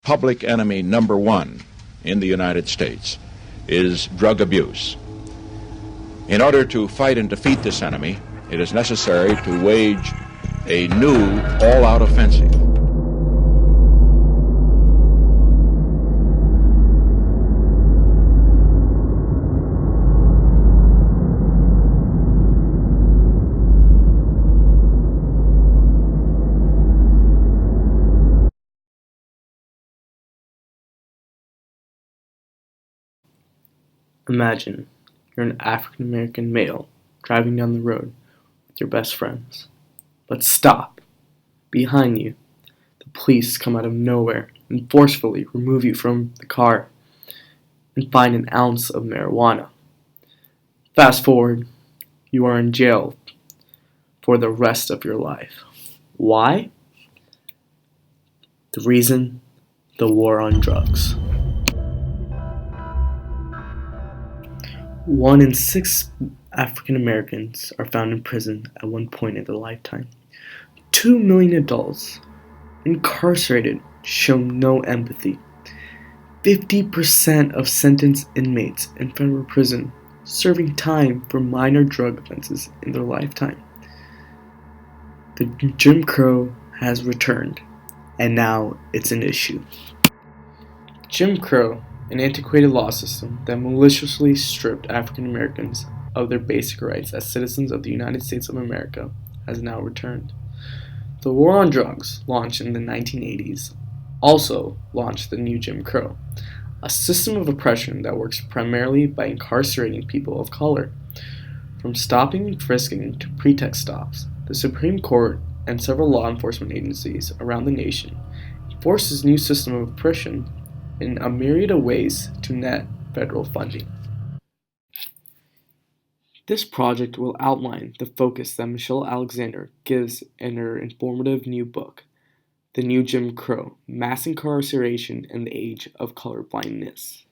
Public enemy number one in the United States is drug abuse. In order to fight and defeat this enemy, it is necessary to wage a new all-out offensive. Imagine you're an African American male driving down the road with your best friends. But stop! Behind you, the police come out of nowhere and forcefully remove you from the car and find an ounce of marijuana. Fast forward, you are in jail for the rest of your life. Why? The reason? The war on drugs. 1 in 6 African Americans are found in prison at one point in their lifetime. 2 million adults incarcerated show no empathy. 50% of sentenced inmates in federal prison serving time for minor drug offenses in their lifetime. The Jim Crow has returned, and now it's an issue. Jim Crow, an antiquated law system that maliciously stripped African Americans of their basic rights as citizens of the United States of America, has now returned. The war on drugs, launched in the 1980s, also launched the new Jim Crow, a system of oppression that works primarily by incarcerating people of color. From stopping and frisking to pretext stops, the Supreme Court and several law enforcement agencies around the nation enforce this new system of oppression in a myriad of ways to net federal funding. This project will outline the focus that Michelle Alexander gives in her informative new book, The New Jim Crow: Mass Incarceration in the Age of Colorblindness.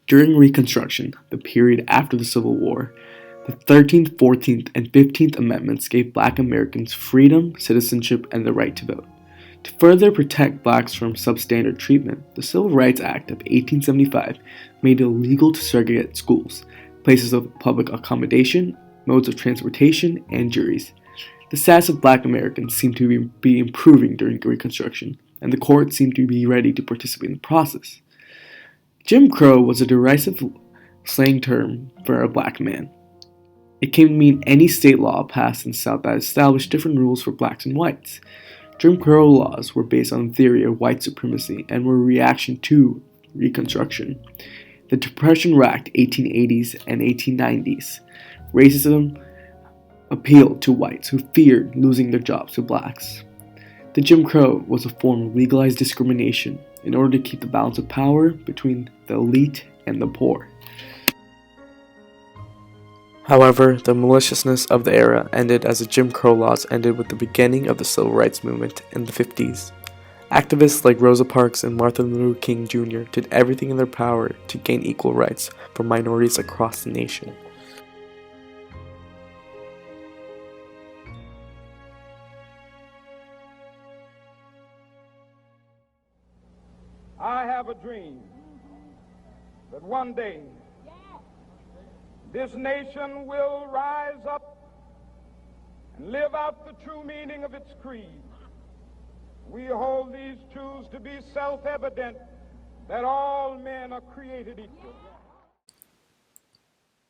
During Reconstruction, the period after the Civil War, the 13th, 14th, and 15th Amendments gave Black Americans freedom, citizenship, and the right to vote. To further protect blacks from substandard treatment, the Civil Rights Act of 1875 made it illegal to segregate schools, places of public accommodation, modes of transportation, and juries. The status of Black Americans seemed to be improving during Reconstruction, and the courts seemed to be ready to participate in the process. Jim Crow was a derisive slang term for a black man. It came to mean any state law passed in the South that established different rules for blacks and whites. Jim Crow laws were based on the theory of white supremacy and were a reaction to Reconstruction. The Depression-racked 1880s and 1890s. Racism appealed to whites who feared losing their jobs to blacks. The Jim Crow was a form of legalized discrimination in order to keep the balance of power between the elite and the poor. However, the maliciousness of the era ended as the Jim Crow laws ended with the beginning of the Civil Rights Movement in the 50s. Activists like Rosa Parks and Martin Luther King Jr. did everything in their power to gain equal rights for minorities across the nation. I have a dream that one day this nation will rise up and live out the true meaning of its creed. We hold these truths to be self-evident, that all men are created equal.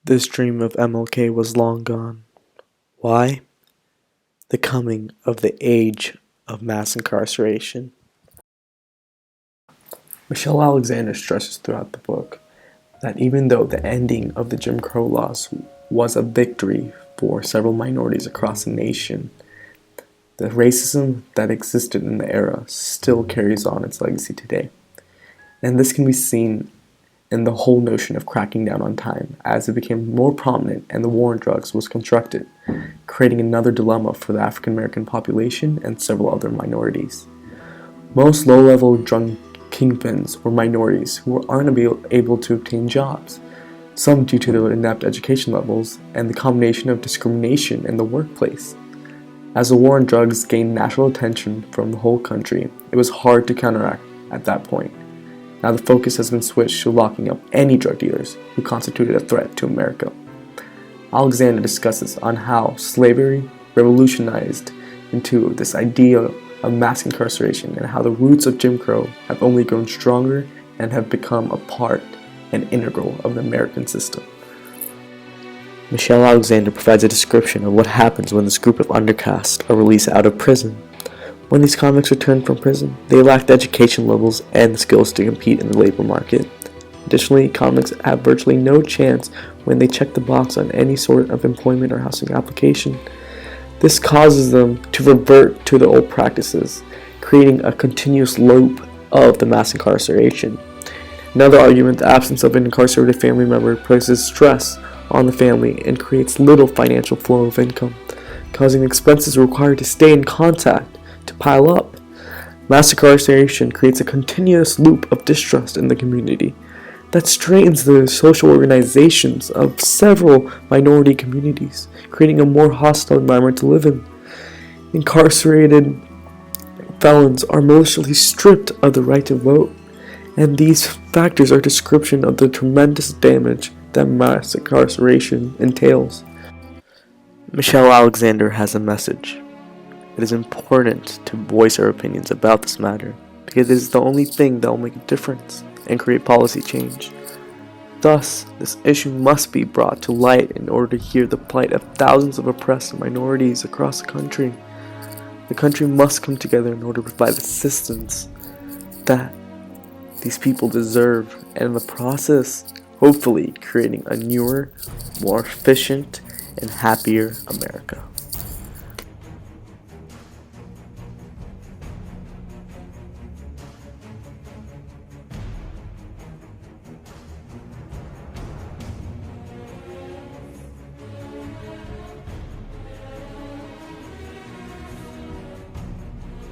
This dream of MLK was long gone. Why? The coming of the age of mass incarceration. Michelle Alexander stresses throughout the book that even though the ending of the Jim Crow laws was a victory for several minorities across the nation, the racism that existed in the era still carries on its legacy today. And this can be seen in the whole notion of cracking down on time as it became more prominent and the war on drugs was constructed, creating another dilemma for the African American population and several other minorities. Most low-level drug kingpins were minorities who aren't able to obtain jobs, some due to their inept education levels and the combination of discrimination in the workplace. As the war on drugs gained national attention from the whole country, it was hard to counteract at that point. Now the focus has been switched to locking up any drug dealers who constituted a threat to America. Alexander discusses on how slavery revolutionized into this idea of mass incarceration and how the roots of Jim Crow have only grown stronger and have become a part and integral of the American system. Michelle Alexander provides a description of what happens when this group of undercaste are released out of prison. When these convicts return from prison, they lack the education levels and the skills to compete in the labor market. Additionally, convicts have virtually no chance when they check the box on any sort of employment or housing application. This causes them to revert to their old practices, creating a continuous loop of the mass incarceration. Another argument, the absence of an incarcerated family member places stress on the family and creates little financial flow of income, causing expenses required to stay in contact to pile up. Mass incarceration creates a continuous loop of distrust in the community that strains the social organizations of several minority communities, creating a more hostile environment to live in. Incarcerated felons are maliciously stripped of the right to vote, and these factors are a description of the tremendous damage that mass incarceration entails. Michelle Alexander has a message. It is important to voice our opinions about this matter because it is the only thing that will make a difference and create policy change. Thus, this issue must be brought to light in order to hear the plight of thousands of oppressed minorities across the country. The country must come together in order to provide the assistance that these people deserve, and in the process, hopefully creating a newer, more efficient, and happier America.